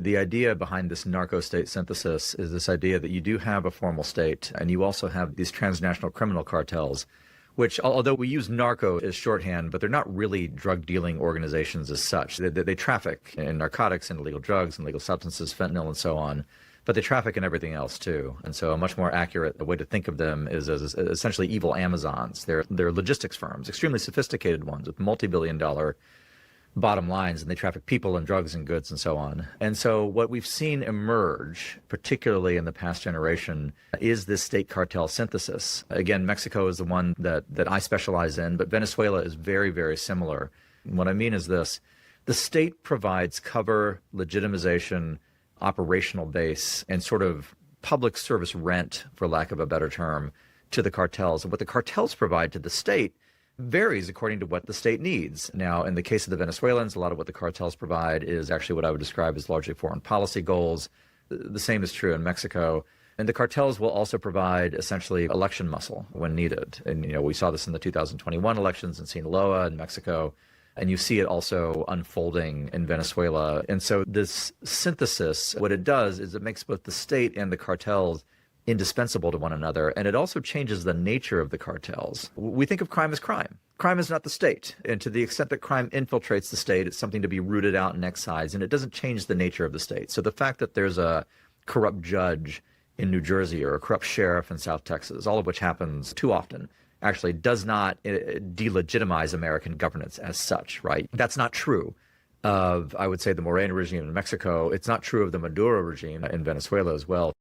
The idea behind this narco-state synthesis is this idea that you do have a formal state and you also have these transnational criminal cartels, which, although we use narco as shorthand, but they're not really drug-dealing organizations as such. They traffic in narcotics and illegal drugs and illegal substances, fentanyl and so on, but they traffic in everything else too. And so a much more accurate way to think of them is as essentially evil Amazons. They're logistics firms, extremely sophisticated ones with multi-billion-dollar bottom lines, and they traffic people and drugs and goods and so on. And so what we've seen emerge, particularly in the past generation, is this state cartel synthesis. Again, Mexico is the one that I specialize in, but Venezuela is very, very similar. And what I mean is this: the state provides cover, legitimization, operational base, and sort of public service rent, for lack of a better term, to the cartels. And what the cartels provide to the state varies according to what the state needs. Now, in the case of the Venezuelans, a lot of what the cartels provide is actually what I would describe as largely foreign policy goals. The same is true in Mexico. And the cartels will also provide essentially election muscle when needed. And, we saw this in the 2021 elections in Sinaloa in Mexico. And you see it also unfolding in Venezuela. And so this synthesis, what it does is it makes both the state and the cartels indispensable to one another, and it also changes the nature of the cartels. We think of crime as crime. Crime is not the state, and to the extent that crime infiltrates the state, it's something to be rooted out and excised, and it doesn't change the nature of the state. So the fact that there's a corrupt judge in New Jersey or a corrupt sheriff in South Texas, all of which happens too often, actually does not delegitimize American governance as such, right? That's not true of, I would say, the Morena regime in Mexico. It's not true of the Maduro regime in Venezuela as well.